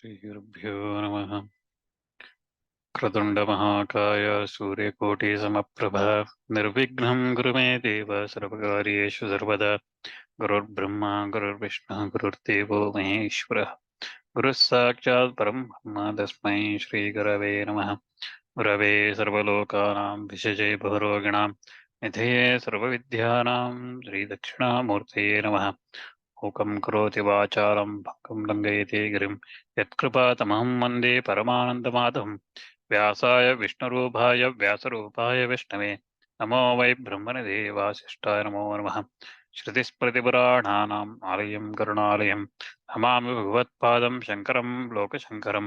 श्रीगुरुभ्यो नमः। क्रतुण्डमहाकाय सूर्यकोटिसमप्रभा निर्विघ्नं कुरु मे देव सर्वकार्येषु सर्वदा। गुरुर्ब्रह्मा गुरुर्विष्णुः गुरुर्देवो महेश्वरः गुरुः साक्षात् परं ब्रह्म तस्मै श्रीगुरवे नमः। गुरवे सर्वलोकानां विषजे भवरोगिणां निधये सर्वविद्यानां श्रीदक्षिणामूर्तये नमः। मूकं करोति वाचालं भङ्गं लङ्घयति गिरिं यत्कृपातमहं वन्दे परमानन्दमाधवं। व्यासाय विष्णुरूपाय व्यासरूपाय विष्णवे नमो वै ब्रह्मनिधे वासिष्ठाय नमो नमः। श्रुतिस्मृतिपुराणानाम् आलयं करुणालयं नमामि भगवत्पादं शङ्करं लोकशङ्करं।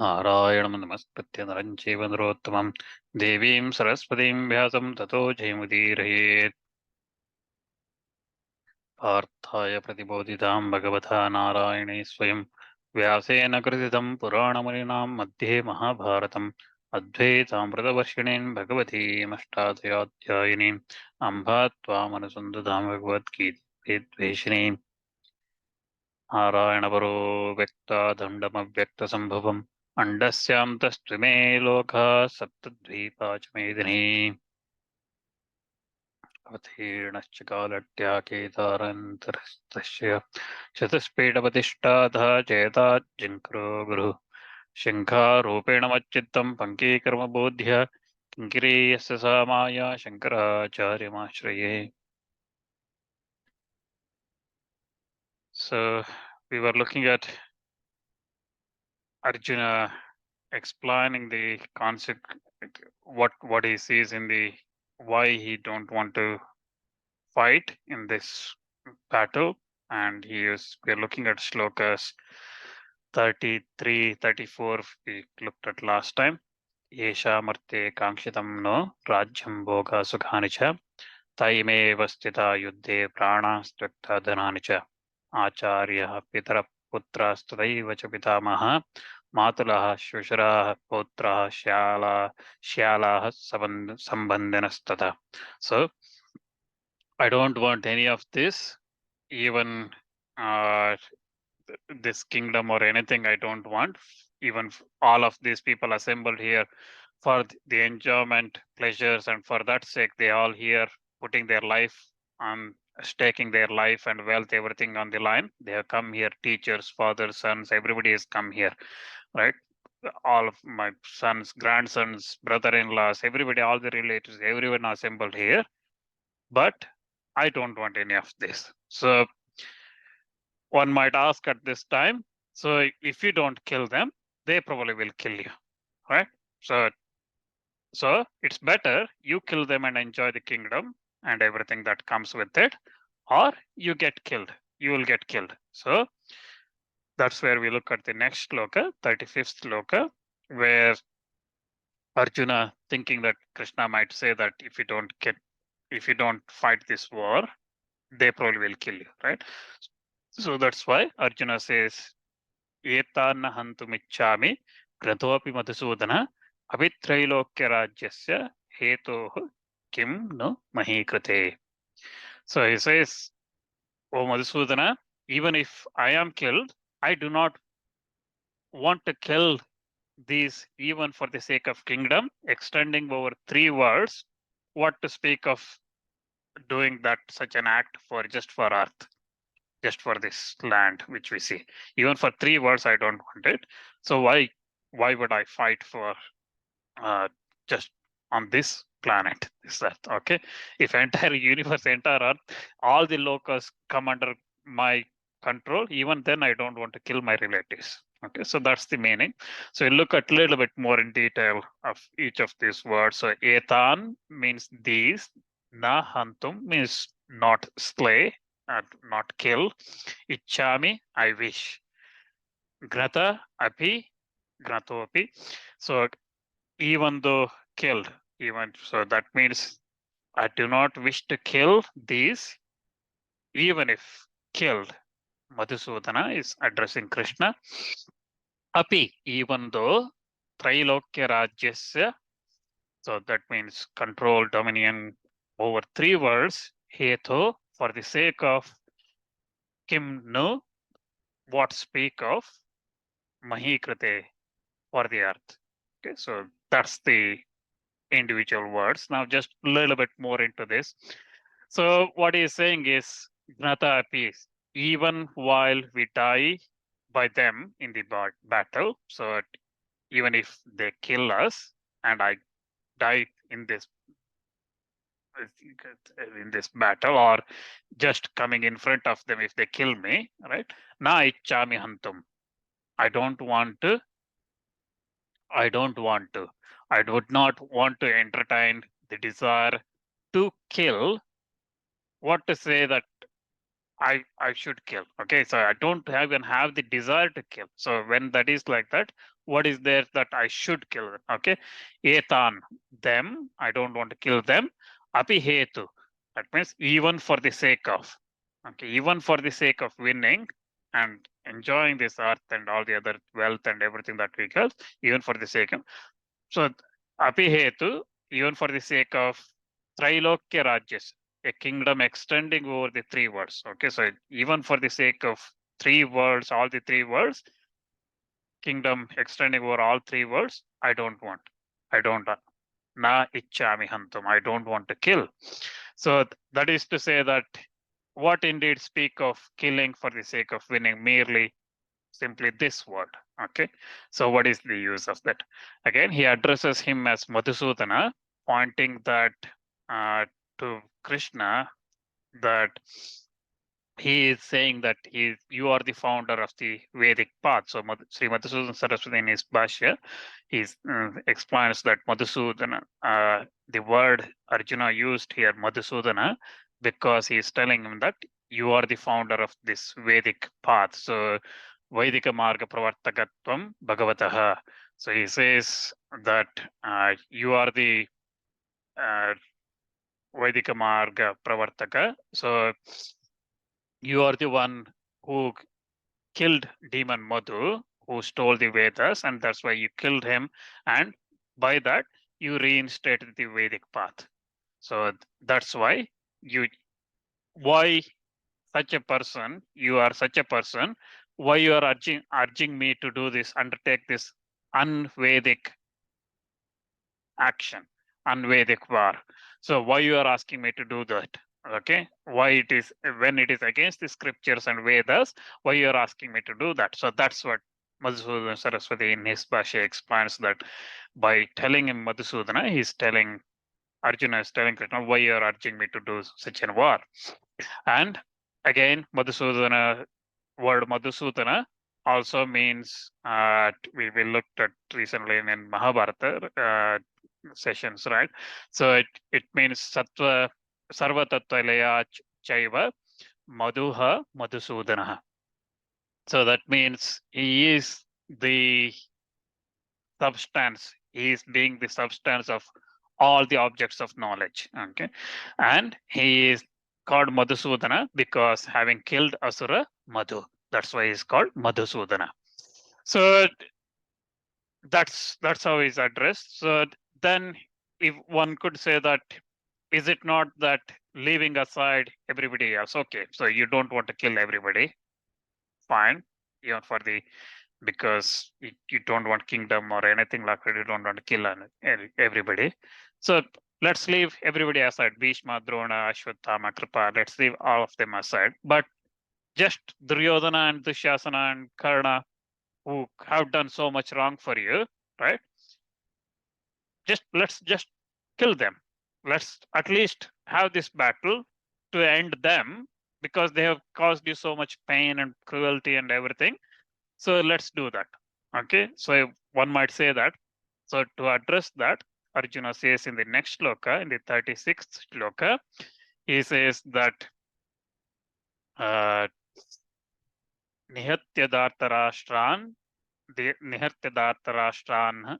नारायणं नमस्कृत्य नरं चैव नरोत्तमं देवीं सरस्वतीं व्यासं ततो जयमुदीरयेत्। पार्थाय प्रतिबोधितां भगवता नारायणे स्वयं व्यासेन कृतितं पुराणमुनिनां मध्ये महाभारतम् अद्वैतामृतवर्षिणीं भगवतीमष्टादशाध्यायिनीम् अम्बा त्वामनुसन्दधां भगवद्गीताद्वेषिणीम्। नारायणपरो व्यक्तादण्डमव्यक्तसम्भवम् अण्डस्यान्तस्त्विमे लोकाः सप्तद्वीपा च मेदिनी। अवतीर्णश्च कालट्याकेदारन्तरस्तस्य शतस्पीडपतिष्ठातः चेताज्जिङ्करो गुरुः शङ्खारूपेण मच्चित्तं पङ्कीकर्मबोध्य किङ्किरीयस्य सा माया शङ्कराचार्यमाश्रये. So we were looking at Arjuna explaining the concept, what he sees in the why he don't want to fight in this battle, and we're looking at Shlokas 33, 34 we looked at last time. Yesha marte kangshitam no rajyam bhoga sukhani cha taimeva sthita yuddhe pranastvakta dhanani cha acharya pitara putra stadaiva cha pitamaha matulaha shushraha putraha shyalaha sambandhanastata. So I don't want any of this, even this kingdom or anything. I don't want even all of these people assembled here for the enjoyment, pleasures, and for that sake they all here putting their life on, staking their life and wealth, everything on the line. They have come here, teachers, fathers, sons, everybody has come here, right? All of my sons, grandsons, brother-in-laws, everybody, all the relatives, everyone assembled here. But I don't want any of this. So one might ask at this time, so if you don't kill them, they probably will kill you, right? So it's better you kill them and enjoy the kingdom and everything that comes with it, or you get killed. You will get killed. So that's where we look at the next shloka, 35th shloka, where Arjuna, thinking that Krishna might say that if you don't fight this war, they probably will kill you, right? So that's why Arjuna says, Etanna hantumichami kratopi madhusudana avitrailokya rajyasya hetoh kim no mahikrate. So he says, O Madhusudana, even if I am killed, I do not want to kill these even for the sake of kingdom, extending over 3 worlds. What to speak of doing that such an act for just for earth, just for this land which we see. Even for 3 worlds, I don't want it. So why would I fight for just on this planet, this earth? Okay, if entire universe, entire earth, all the locusts come under my control, even then I don't want to kill my relatives. Okay, so that's the meaning. So we look at a little bit more in detail of each of these words. So etan means these, na hantum means not slay, not kill. Ichami, I wish. Grata api, gratopi. So even though killed, even so that means I do not wish to kill these, even if killed. Madhusudana is addressing Krishna. Api, even though Trailokya Rajyasya, so that means control, dominion over 3 worlds, Heto, for the sake of Kim no, what speak of mahi krite, for the earth. Okay, so that's the individual words. Now just a little bit more into this. So what he's saying is gnata api, even while we die by them in the battle, so even if they kill us and I die in this battle, or just coming in front of them if they kill me, right? Na ichchami hantum. I don't want to. I don't want to. I would not want to entertain the desire to kill. What to say that I should kill. Okay, so I don't even have the desire to kill. So when that is like that, what is there that I should kill? Okay, etan, them. I don't want to kill them. Api hetu. That means even for the sake of. Okay, even for the sake of winning and enjoying this earth and all the other wealth and everything that we get, even for the sake of. So api hetu, even for the sake of Trailokya Rajyas, a kingdom extending over the three worlds. Okay, so even for the sake of three worlds, all the three worlds, kingdom extending over all three worlds, I don't want. I don't. Na ichchami hantum. I don't want to kill. So that is to say that what indeed speak of killing for the sake of winning merely simply this word. Okay, so what is the use of that? Again, he addresses him as Madhusudana, pointing that to Krishna, that he is saying that you are the founder of the Vedic path. So Sri Madhusudana Saraswati in his Bhashya, he explains that Madhusudana, the word Arjuna used here, Madhusudana, because he is telling him that you are the founder of this Vedic path. So Vaidika Marga Pravartakatvam Bhagavataha. So he says that you are the Vaidika Marga Pravartaka. So you are the one who killed demon Madhu, who stole the Vedas, and that's why you killed him. And by that, you reinstated the Vedic path. So that's why why such a person, you are such a person, why you are urging me to do this, undertake this unvedic action, unvedic war. So why you are asking me to do that? Okay, why it is, when it is against the scriptures and Vedas, why you are asking me to do that? So that's what Madhusudana Saraswati in his Bhashya explains, that by telling him Madhusudana, he's telling Arjuna is telling Krishna, why you are urging me to do such a war? And again, Madhusudana, word Madhusudana also means, we looked at recently in Mahabharata sessions, right? So it means Sattva, Sarva Tattva Laya Chaiva Madhuha Madhusudana. So that means he is the substance, he is being the substance of all the objects of knowledge. Okay, and he is called Madhusudana because having killed Asura Madhu, that's why he's called Madhusudana. So that's how he's addressed. So then, if one could say that, is it not that leaving aside everybody else? Okay, so you don't want to kill everybody, fine, even for the, because you don't want kingdom or anything like that, you don't want to kill everybody. So let's leave everybody aside, Bhishma, Drona, Ashwatthama, Kripa, let's leave all of them aside. But just Duryodhana and Dushasana and Karna, who have done so much wrong for you, right? Let's just kill them. Let's at least have this battle to end them, because they have caused you so much pain and cruelty and everything. So let's do that. Okay, so one might say that. So to address that, Arjuna says in the next shloka, in the 36th shloka, he says that nihatyadartarashtran, nihatyadartarashtran,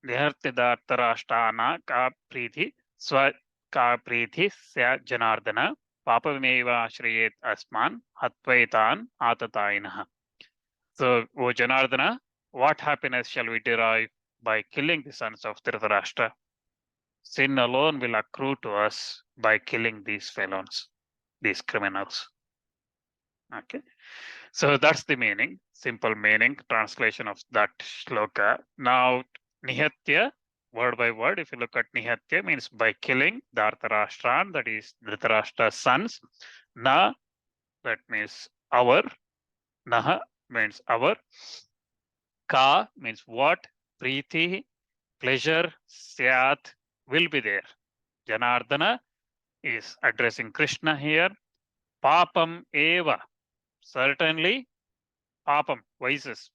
nihatyadartarashtana ka priti swa ka priti sya janardana papameva ashriyet asman hatvaitan atatainah. So, O Janardana, what happiness shall we derive by killing the sons of Dhritarashtra? Sin alone will accrue to us by killing these felons, these criminals. Okay. So that's the meaning, simple meaning, translation of that shloka. Now, nihatya, word by word, if you look at nihatya, means by killing Dhartarashtran, that is Dhritarashtra's sons. Na, that means our. Naha means our. Ka means what. Preeti, pleasure, syat, will be there. Janardana is addressing Krishna here. Papam eva, certainly papam, vices.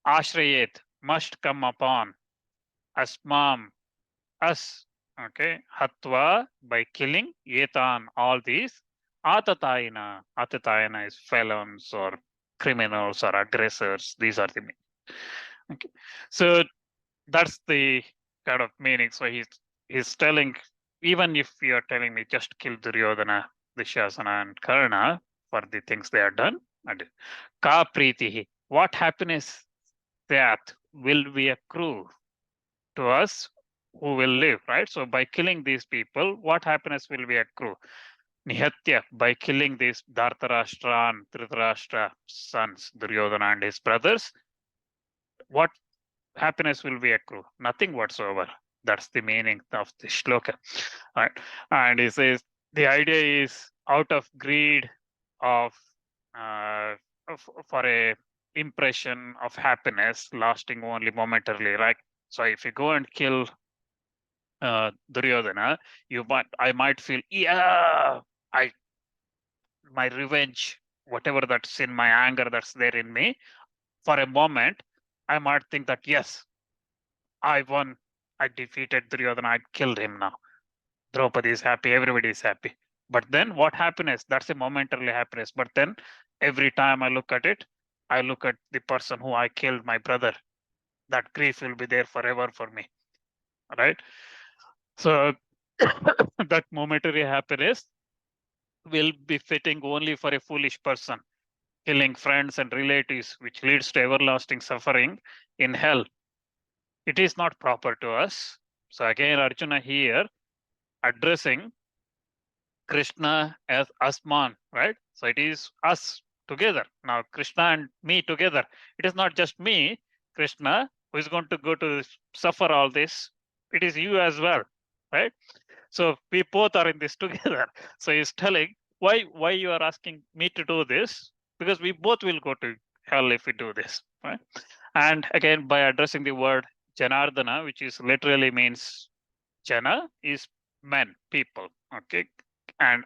Ashrayet, must come upon. Asmam, us. Okay. Hatva, by killing. Yetan, all these. Atatayana is felons or criminals or aggressors. These are the meaning. Okay. So that's the kind of meaning. So he's telling, even if you are telling me just kill Duryodhana, Dushasana, and Karna for the things they have done, and ka pritihi, what happiness that will be accrue to us who will live, right? So by killing these people, what happiness will be accrue? Nihatya, by killing these Dhartarashtra and Dhritarashtra sons, Duryodhana and his brothers, what happiness will be accrue? Nothing whatsoever. That's the meaning of the shloka. Right? And he says the idea is out of greed of for a impression of happiness lasting only momentarily. Right? So if you go and kill Duryodhana, I might feel, yeah, my revenge, whatever that's in my anger that's there in me, for a moment, I might think that yes, I won, I defeated Duryodhana, I killed him now. Draupadi is happy, everybody is happy. But then what happiness? That's a momentarily happiness. But then every time I look at it, I look at the person who I killed, my brother. That grief will be there forever for me. Right? So that momentary happiness will be fitting only for a foolish person, killing friends and relatives, which leads to everlasting suffering in hell. It is not proper to us. So again, Arjuna here addressing Krishna as Asman, right? So it is us together. Now, Krishna and me together. It is not just me, Krishna, who is going to go to suffer all this. It is you as well, right? So we both are in this together. So he's telling why you are asking me to do this, because we both will go to hell if we do this, right? And again, by addressing the word Janardana, which is literally means Jana is men, people, okay, and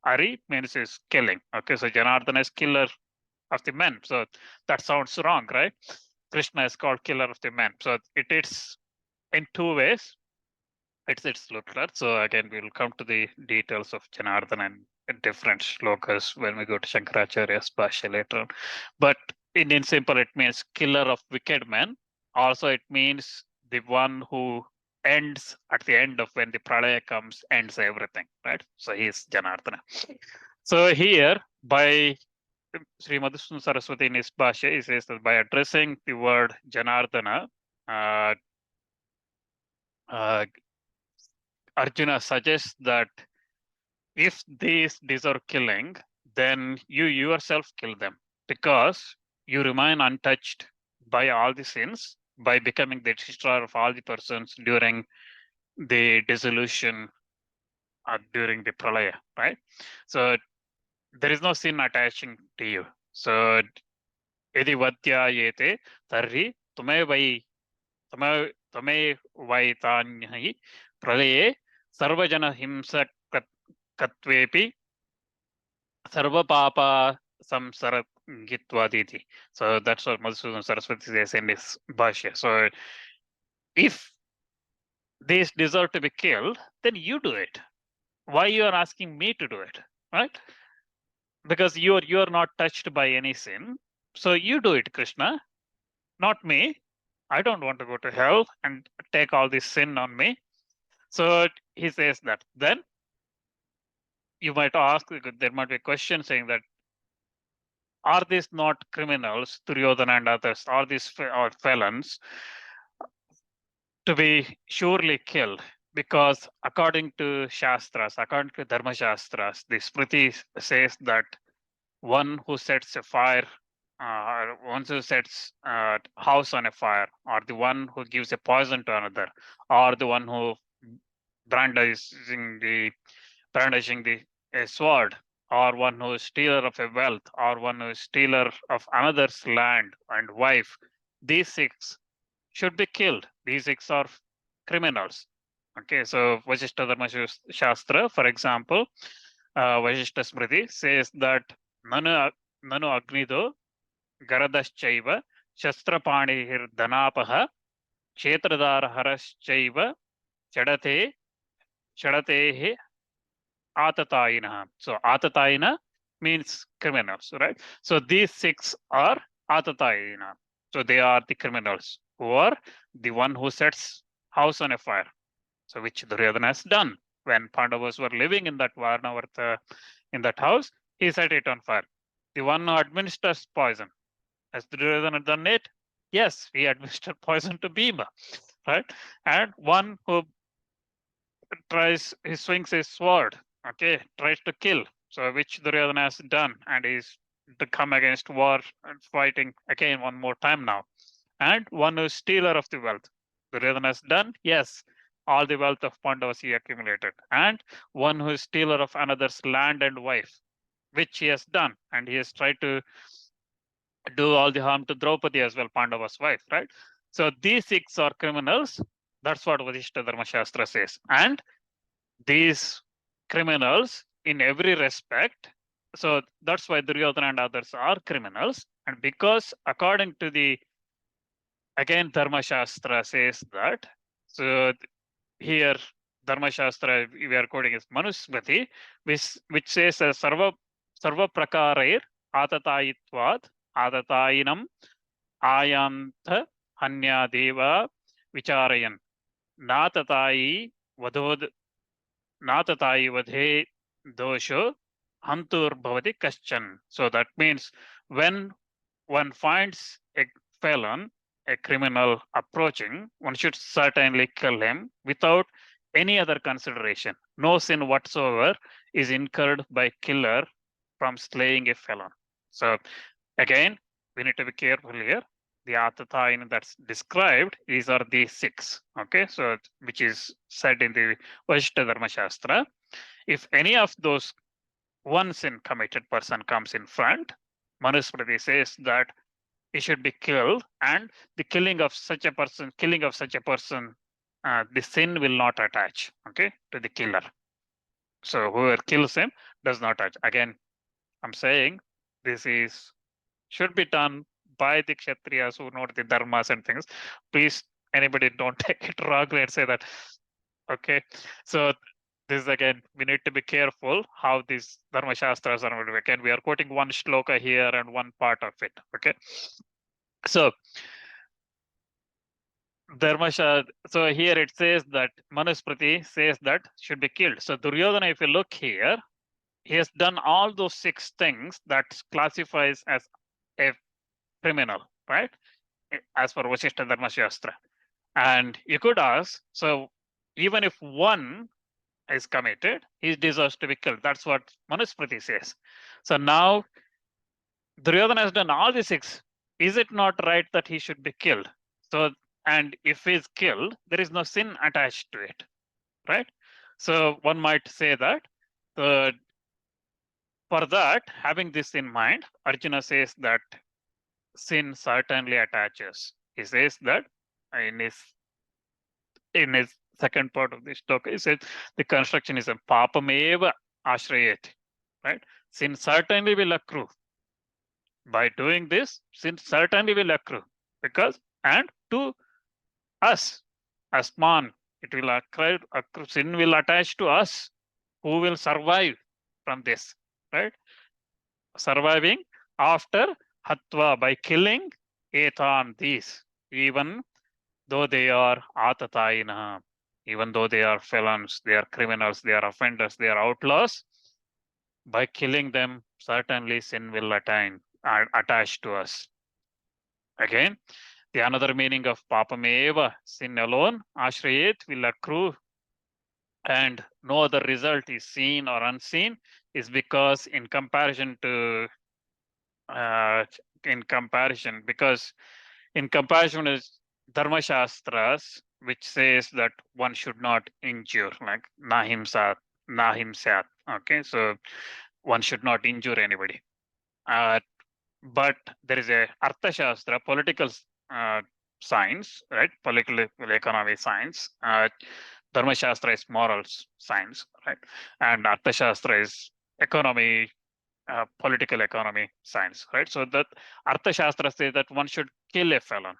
Ari means is killing, okay. So Janardana is killer of the men. So that sounds wrong, right? Krishna is called killer of the men. So it is in two ways. It's looked at. So again, we will come to the details of Janardana and different shlokas when we go to Shankaracharya's Bhashya later on. But in simple, it means killer of wicked men. Also, it means the one who ends at the end of when the pralaya comes, ends everything, right? So he is Janardana. So here, by Sri Madhusudana Saraswati in his Bhashya, he says that by addressing the word Janardana, Arjuna suggests that if these deserve killing, then you yourself kill them, because you remain untouched by all the sins, by becoming the destroyer of all the persons during the dissolution during the pralaya, right? So there is no sin attaching to you. So यदि वध्यायेते तर्हि त्वमेवैतान्यहि प्रलये सर्वजनहिंसकत्वेपि सर्वपापा samsaragitvaditi. So that's what Madhusudana Saraswati says in this Bhashya. So if these deserve to be killed, then you do it. Why you are asking me to do it, right? Because you are not touched by any sin. So you do it, Krishna, not me. I don't want to go to hell and take all this sin on me. So he says that. Then you might ask, there might be a question saying that, are these not criminals, Duryodhana and others, are these felons to be surely killed? Because according to Shastras, according to Dharma Shastras, the Smriti says that one who sets a fire, one who sets a house on a fire, or the one who gives a poison to another, or the one who brandishing the a sword, or one who is stealer of a wealth, or one who is stealer of another's land and wife. These six should be killed. These six are criminals. Okay, so Vasishtha Dharma Shastra, for example, Vasishtha Smriti says that Nanu Agnido Garadaschaiva Shastrapanihir Dhanapaha Kshetradharharashchaiva Chadate Chadatehe Atatayina. So Atatayina means criminals, right? So these six are Atatayina. So they are the criminals who are the one who sets house on a fire. So which Duryodhana has done when Pandavas were living in that Varnavarta, in that house, he set it on fire. The one who administers poison, has Duryodhana done it? Yes, he administered poison to Bhima, right? And one who he swings his sword, okay, tries to kill. So which Duryodhana has done, and he's to come against war and fighting again one more time now. And one who is stealer of the wealth. Duryodhana has done, yes, all the wealth of Pandavas he accumulated. And one who is stealer of another's land and wife, which he has done, and he has tried to do all the harm to Draupadi as well, Pandava's wife, right? So these six are criminals. That's what Vasishtha Dharma Shastra says. And these criminals, in every respect, so that's why Duryodhana and others are criminals. And because according to the, again, Dharma Shastra says that, so here Dharma Shastra we are quoting is Manusmriti, which says sarva prakarair atatayitvad atatayinam ayantha hanya deva vicharayan natatayi vadod natatayi vadhe dosho hantur bhavati kaschan. So that means when one finds a felon, a criminal approaching, one should certainly kill him without any other consideration. No sin whatsoever is incurred by killer from slaying a felon. So again, we need to be careful here. The Atatayin that's described, these are the six, okay? So which is said in the Vasishtha Dharma Shastra. If any of those one sin committed person comes in front, Manusmriti says that he should be killed, and the killing of such a person, the sin will not attach, okay, to the killer. So whoever kills him does not attach. Again, I'm saying this should be done by the Kshatriyas who know the dharmas and things. Please, anybody don't take it wrongly and say that, okay? So this again, we need to be careful how these Dharma Shastras are. Again, we are quoting one shloka here and one part of it, okay? So so here it says that Manusmriti says that should be killed. So Duryodhana, if you look here, he has done all those six things that classifies as a criminal, right? As per Vasishtha Dharma Shastra. And you could ask, so even if one is committed, he deserves to be killed. That's what Manusmriti says. So now Duryodhana has done all the six. Is it not right that he should be killed? So, and if he's killed, there is no sin attached to it, right? So one might say that for that, having this in mind, Arjuna says that sin certainly attaches. He says that in his second part of this talk, he says the construction is a papameva ashrayet, right? Sin certainly will accrue. By doing this, sin certainly will accrue, because, and to us, asman, it will accrue, sin will attach to us who will survive from this, right? Surviving after hatva, by killing etan, these, even though they are atatayina, even though they are felons, they are criminals, they are offenders, they are outlaws, by killing them, certainly sin will attach to us. Again, the another meaning of papameva, sin alone, ashrayet, will accrue, and no other result is seen or unseen, is because in comparison to in comparison, because in comparison is Dharma Shastras, which says that one should not injure, like Nahimsa, Nahimsat. Okay, so one should not injure anybody. But there is a Artha Shastra, political science, right? Political economy science. Dharma Shastra is morals science, right? And Artha Shastra is economy, political economy science, right? So that Artha Shastra says that one should kill a felon.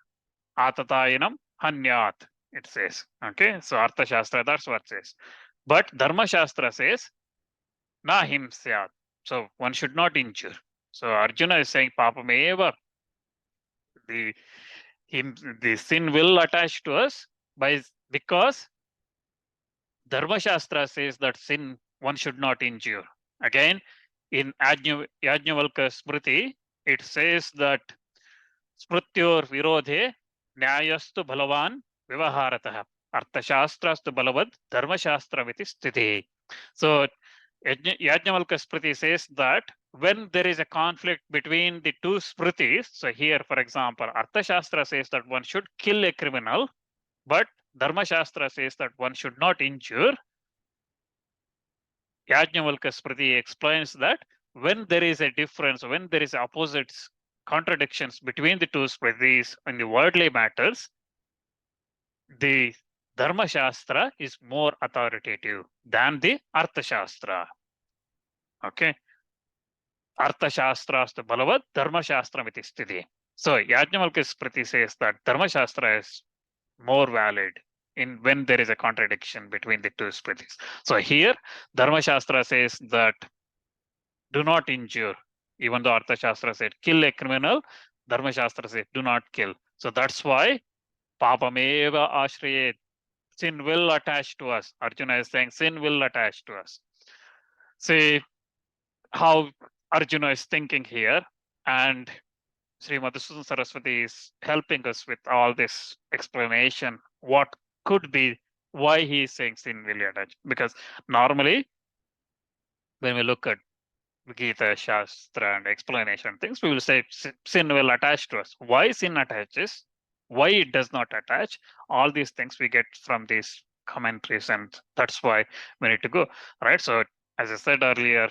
Atatayinam hanyat, it says. Okay, so Artha Shastra, that's what it says. But Dharma Shastra says na himsyat. So one should not injure. So Arjuna is saying papameva, the the sin will attach to us because Dharma Shastra says that sin one should not injure. Again, in Yajnavalkya Smriti, it says that Smrityor virodhe nyayastu balavan vivaharataha arthashastrastu balavad dharmashastraviti sthiti. So Yajnavalkya Smriti says that when there is a conflict between the two Smritis, so here, for example, Arthashastra says that one should kill a criminal, but Dharma Shastra says that one should not injure. Yajnavalkya Smriti explains that when there is a difference, when there is opposites, contradictions between the two Smritis in the worldly matters, the Dharma Shastra is more authoritative than the Artha Shastra. Okay. Artha Shastrastu balavad Dharma Shastramiti sthiti. So Yajnavalkya Smriti says that Dharma Shastra is more valid in when there is a contradiction between the two Smritis. So here Dharma Shastra says that do not injure, even though Artha Shastra said kill a criminal, Dharma Shastra said do not kill. So that's why papameva ashrayet, sin will attach to us. Arjuna is saying sin will attach to us. See how Arjuna is thinking here, and Sri Madhusudan Saraswati is helping us with all this explanation. What could be why he is saying sin will attach? Because normally, when we look at Gita, Śāstra, and explanation things, we will say sin will attach to us. Why sin attaches? Why it does not attach? All these things we get from these commentaries, and that's why we need to go, right? So, as I said earlier,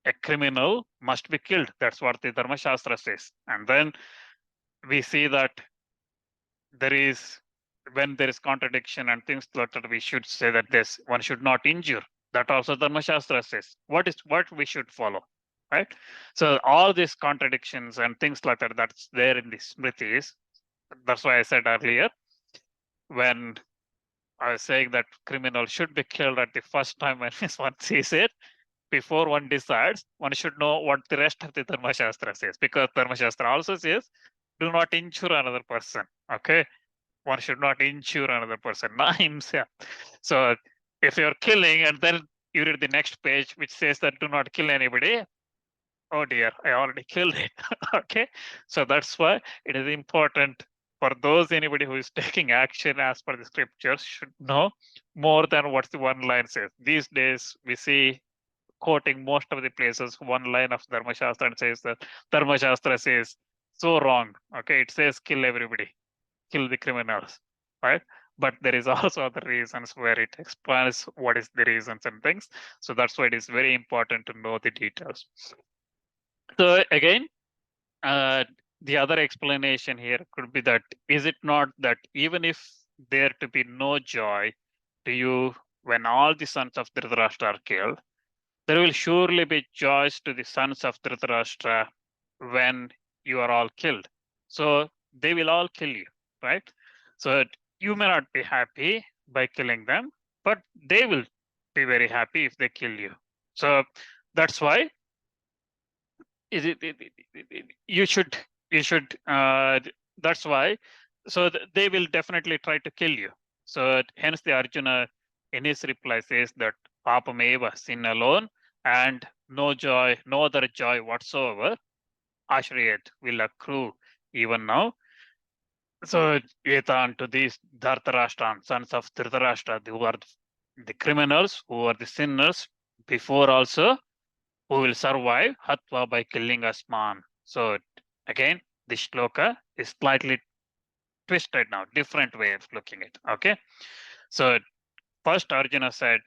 a criminal must be killed. That's what the Dharma Shastra says. And then we see that there is, when there is contradiction and things like that, we should say that this one should not injure. That also Dharma Shastra says. What we should follow, right? So all these contradictions and things like that, that's there in the Smritis. That's why I said earlier, when I was saying that criminal should be killed at the first time when one sees it, before one decides, one should know what the rest of the Dharma Shastra says, because Dharma Shastra also says, do not injure another person. Okay, one should not injure another person. So if you're killing and then you read the next page which says that do not kill anybody, oh dear, I already killed it. Okay, so that's why it is important for those anybody who is taking action as per the scriptures should know more than what the one line says. These days we see quoting most of the places one line of Dharma Shastra and says that Dharma Shastra says so wrong. Okay, it says kill everybody, kill the criminals, right? But there is also other reasons where it explains what is the reasons and things. So that's why it is very important to know the details. So again, the other explanation here could be that is it not that even if there to be no joy to you when all the sons of Dhritarashtra are killed, there will surely be joys to the sons of Dhritarashtra when you are all killed. So they will all kill you, right? So you may not be happy by killing them, but they will be very happy if they kill you. So that's why you should that's why, so they will definitely try to kill you. So hence the Arjuna in his reply says that papameva, sin alone, and no joy, no other joy whatsoever, ashrayat, will accrue even now. So Gītā, to these Dhartarashtra, sons of Dhritarashtra, who are the criminals, who are the sinners before also, who will survive hatva by killing Asman. So again, this shloka is slightly twisted now, different way of looking at it. Okay. So first Arjuna said,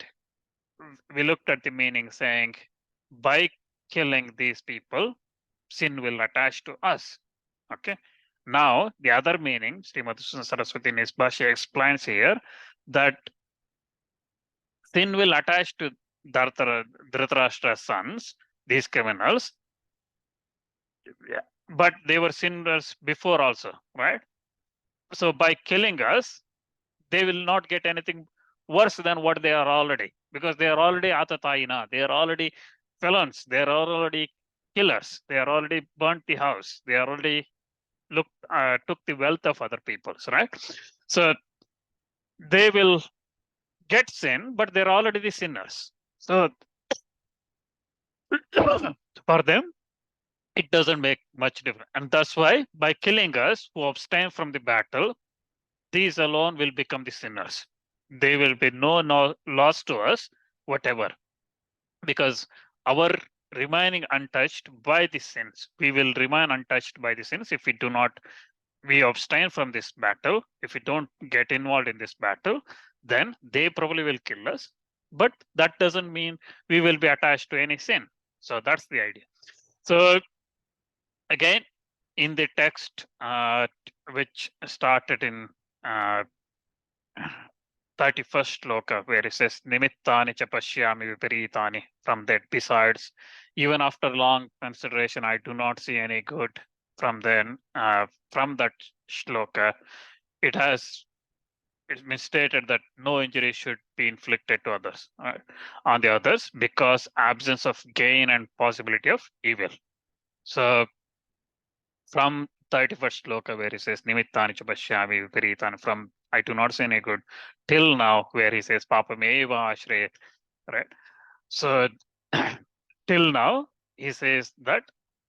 we looked at the meaning saying, by killing these people, sin will attach to us. Okay. Now, the other meaning, Srimati Saraswati in his Bhashya explains here that sin will attach to Dhritarashtra's sons, these criminals, yeah, but they were sinners before also, right? So by killing us, they will not get anything worse than what they are already, because they are already atatayina, they are already felons, they are already killers, they are already burnt the house, they are already took the wealth of other people's, right? So they will get sin, but they're already the sinners. So for them, it doesn't make much difference. And that's why by killing us who abstain from the battle, these alone will become the sinners. They will be no loss to us, whatever, because our remaining untouched by the sins, we will remain untouched by the sins if we do not, we abstain from this battle. If we don't get involved in this battle, then they probably will kill us. But that doesn't mean we will be attached to any sin. So that's the idea. So again, in the text, which started in 31st shloka, where it says nimittani cha pashyami viparitani, from that, besides, even after long consideration, I do not see any good from then, from that shloka. It's been stated that no injury should be inflicted to others, on the others, because absence of gain and possibility of evil. So from 31st shloka, where he says nimittani cha pashyami viparitani, from I do not see any good, till now where he says papameva ashrayat, right? So till now he says that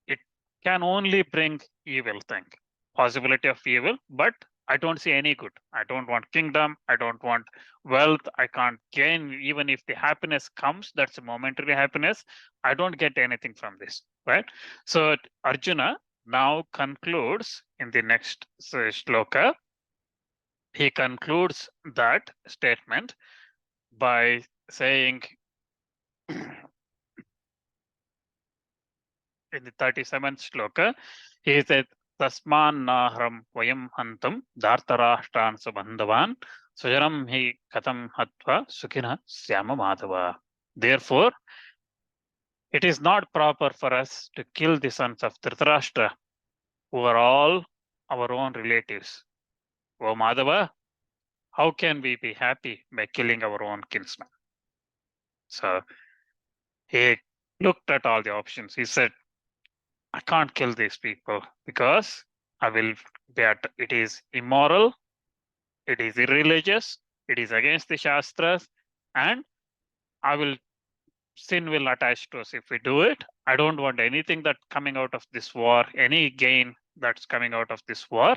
it can only bring evil thing, possibility of evil, but I don't see any good. I don't want kingdom, I don't want wealth, I can't gain. Even if the happiness comes, that's a momentary happiness, I don't get anything from this, right? So Arjuna now concludes in the next shloka, he concludes that statement by saying in the 37th shloka, he said, Tasman nahram vayam hantam dhartarashtan sabandhavan sujaram hi katam hatva sukhina syama madhava. Therefore, it is not proper for us to kill the sons of Dhritarashtra, who are all our own relatives. O Madhava, how can we be happy by killing our own kinsman? So he looked at all the options. He said, I can't kill these people because I will be it is immoral, it is irreligious, it is against the Shastras, and sin will attach to us if we do it. I don't want anything that coming out of this war, any gain that's coming out of this war.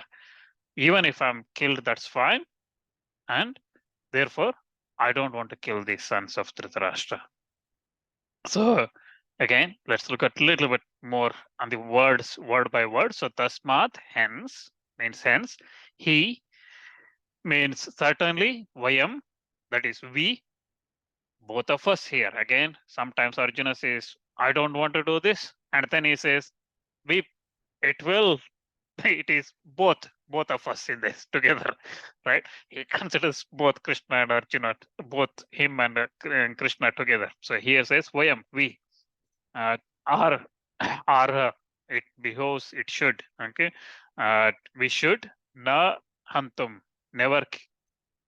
Even if I'm killed, that's fine. And therefore, I don't want to kill the sons of Dhritarashtra. So again, let's look at a little bit more on the words, word by word. So tasmat, hence, means hence. He means certainly. Vayam, that is we, both of us here. Again, sometimes Arjuna says, I don't want to do this. And then he says, we, it will, it is both of us in this together, right? He considers both Krishna and Arjuna, both him and Krishna together. So here says, Vayam, we. Our it behoves, it should, okay, we should na hantum, never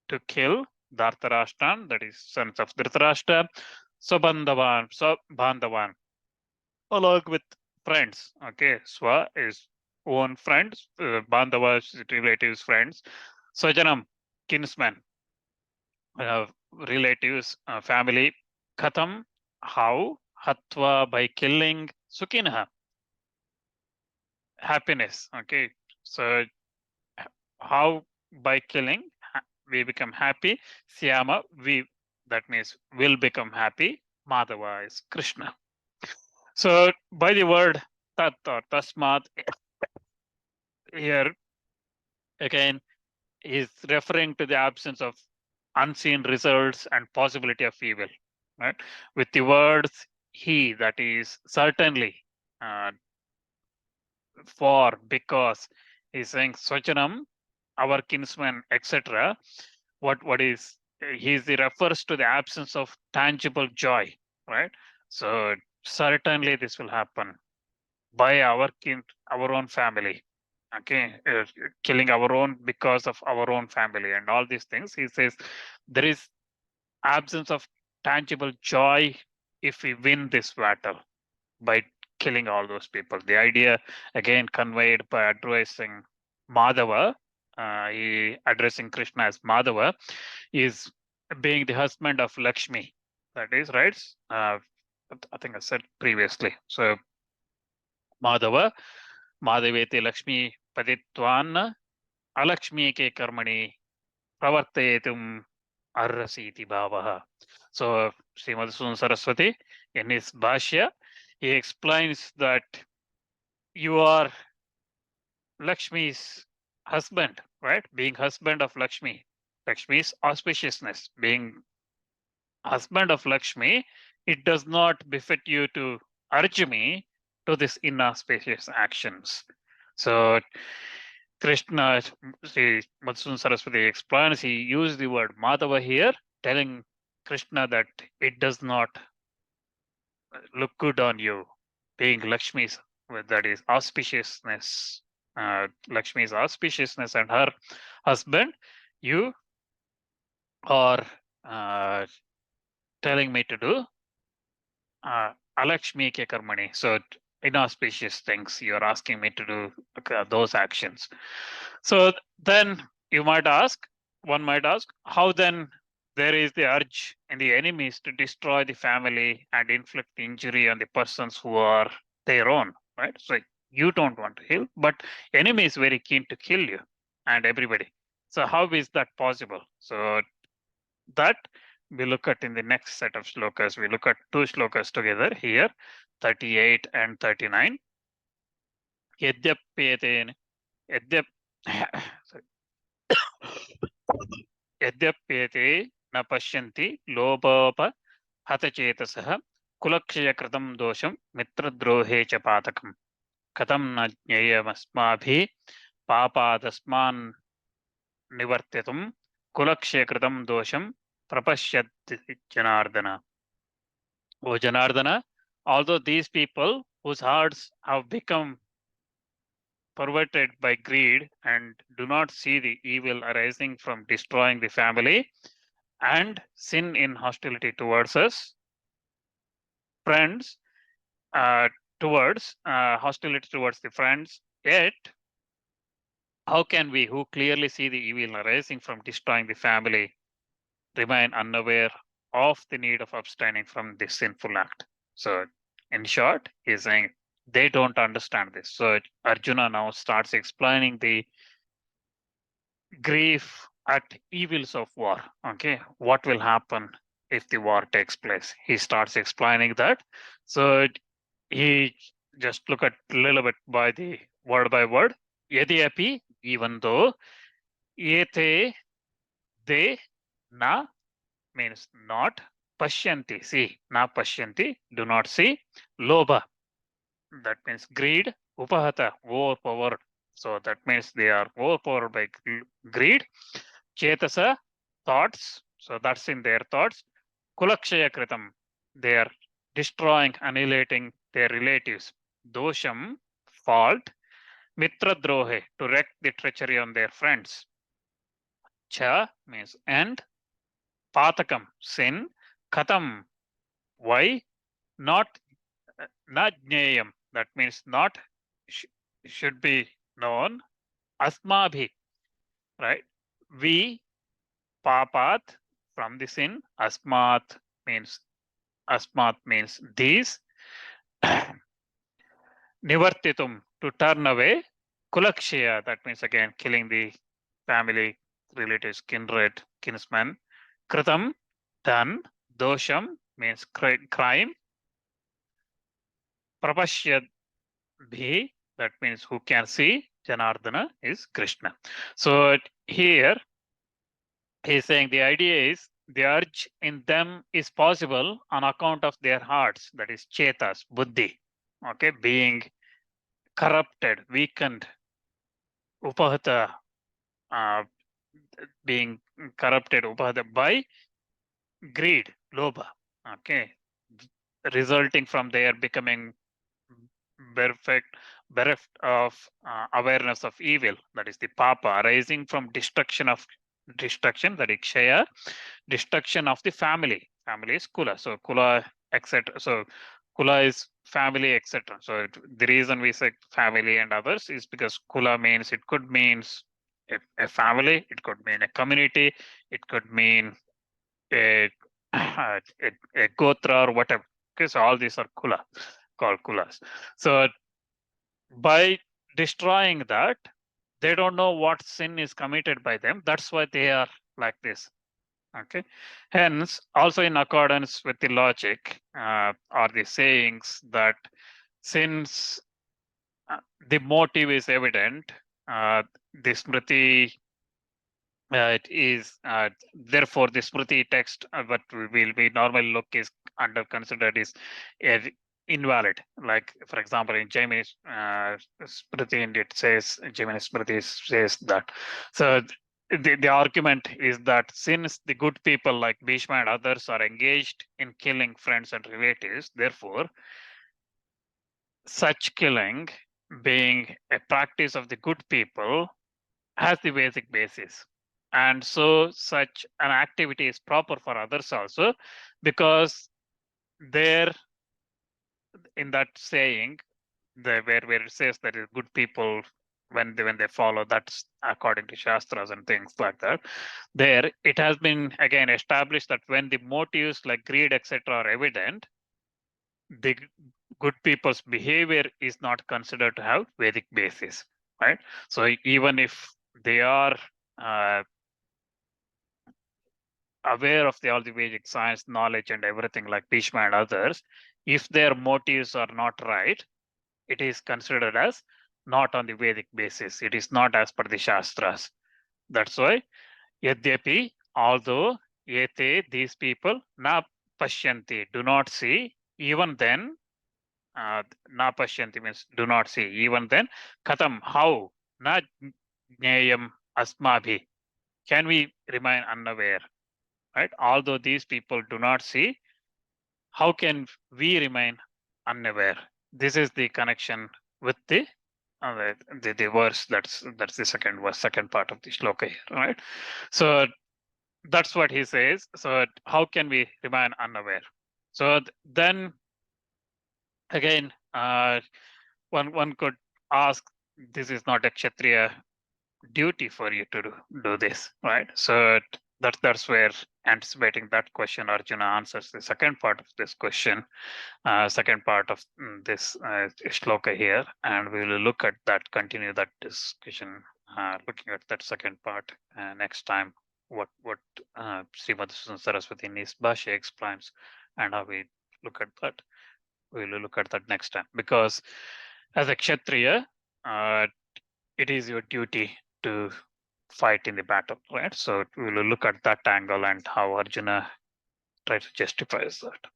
to kill Dhartarashtan, that is sons of Dhritarashtra, Sabandhavan, Bandhavan, along with friends. Okay, Swa is own friends, Bandhava is relatives, friends, Swajanam, kinsmen, relatives, family, Katham, how, Hatva, by killing, Sukhinha, happiness. Okay, so how by killing we become happy, Syama, we, that means will become happy, Madhava is Krishna. So by the word tat or tasmat here again is referring to the absence of unseen results and possibility of evil, right? With the words he, that is certainly, uh, for, because, he's saying Swachanam, our kinsman, etc. What is he refers to the absence of tangible joy, right? So certainly this will happen by our kin, our own family. Okay, killing our own because of our own family and all these things. He says there is absence of tangible joy if we win this battle by killing all those people. The idea again conveyed by addressing Madhava, he addressing Krishna as Madhava, is being the husband of Lakshmi. That is right. I think I said previously. So Madhava, Madhaveti Lakshmi Paditwan Alakshmi ke karmani pravartayetum arrasiti bhavaha. So Srimad Saraswati in his Bhashya, he explains that you are Lakshmi's husband, right? Being husband of Lakshmi. Lakshmi's auspiciousness. Being husband of Lakshmi, it does not befit you to urge me to this inauspicious actions. So Krishna, Sri Madhusudan Saraswati explains, he used the word Madhava here, telling Krishna that it does not look good on you, being Lakshmi's, that is auspiciousness, Lakshmi's auspiciousness and her husband, you are telling me to do alakshmi ke karmani. So inauspicious things, you're asking me to do those actions. So then you might ask, one might ask, how then there is the urge in the enemies to destroy the family and inflict injury on the persons who are their own, right? So you don't want to kill, but enemy is very keen to kill you and everybody. So how is that possible? So that we look at in the next set of shlokas. We look at two shlokas together here, 38 and 39. Yadyapyete, yadyap, sorry. Yadyapyete na pashyanti lobopa hatachetasah kulakshayakritam dosham mitradrohe cha patakam katam na jnayamasmabhi papadasman nivartitum kulakshayakritam dosham prapashyat janardana. O Janardana, although these people whose hearts have become perverted by greed and do not see the evil arising from destroying the family and sin in hostility towards us, friends, towards hostility towards the friends, yet how can we, who clearly see the evil arising from destroying the family, remain unaware of the need of abstaining from this sinful act? So, in short, he's saying they don't understand this. So, Arjuna now starts explaining the grief at evils of war. Okay, what will happen if the war takes place? He starts explaining that. So, he just look at a little bit by the word by word. Yadyapi, even though, ete, they, na, means not, pashyanti, see, na pashyanti, do not see, lobha, that means greed, upahata, overpowered. So that means they are overpowered by greed. Chetasa, thoughts, so that's in their thoughts. Kulakshaya kritam, they are destroying, annihilating their relatives. Dosham, fault. Mitra drohe, to wreak the treachery on their friends. Cha means and. Patakam, sin. Katam, why? Not jnayam, that means not should be known. Asmabhi, right? We, papat, from the sin. Asmat means these. Nivartitum, to turn away. Kulakshaya, that means again killing the family, relatives, kindred, kinsman. Kritam, done. Dosham means crime. Prapashyat, Bhi, that means who can see, Janardana is Krishna. So here he's saying the idea is the urge in them is possible on account of their hearts, that is chetas, buddhi, okay, being corrupted, weakened, upahata, uh, being corrupted, upahata by greed, lobha, okay, resulting from their becoming bereft, bereft of awareness of evil, that is the papa, arising from destruction, that is kshaya, destruction of the family. Family is kula, so kula, etc. So kula is family, etc. So the reason we say family and others is because kula means, it could means a family, it could mean a community, it could mean a a gotra or whatever. Okay, so all these are kula, called kulas. So by destroying that, they don't know what sin is committed by them. That's why they are like this. Okay. Hence, also in accordance with the logic or the sayings that since the motive is evident, the smriti it is therefore the smriti text what we normally look is under considered is invalid. Like for example, in Jaimini smriti, and it says Jaimini smriti says that. So the argument is that since the good people like Bhishma and others are engaged in killing friends and relatives, therefore such killing being a practice of the good people has the basic basis. And so such an activity is proper for others also, because there in that saying, where it says that is good people when they follow, that's according to Shastras and things like that. There it has been again established that when the motives like greed, etc., are evident, the good people's behavior is not considered to have Vedic basis, right? So even if they are aware of all the Vedic science, knowledge, and everything like Bhishma and others, if their motives are not right, it is considered as not on the Vedic basis. It is not as per the Shastras. That's why, yadyapi, although yete, these people, na pashyanti, do not see, even then, na pashyanti means do not see, even then, katam, how, na jnayam asmabhi, can we remain unaware? Right? Although these people do not see, how can we remain unaware? This is the connection with the verse. That's the second verse, second part of the shloka here, right? So that's what he says. So how can we remain unaware? So then again, one could ask, this is not a kshatriya duty for you to do this, right? So that's where, anticipating that question, Arjuna answers the second part of this question, second part of this shloka here, and we will look at that, continue that discussion, looking at that second part next time. What Srimad Saraswati in his Bhashya explains, and how we look at that. We will look at that next time, because as a kshatriya, it is your duty to fight in the battle, right? So we will look at that angle and how Arjuna tries to justify that.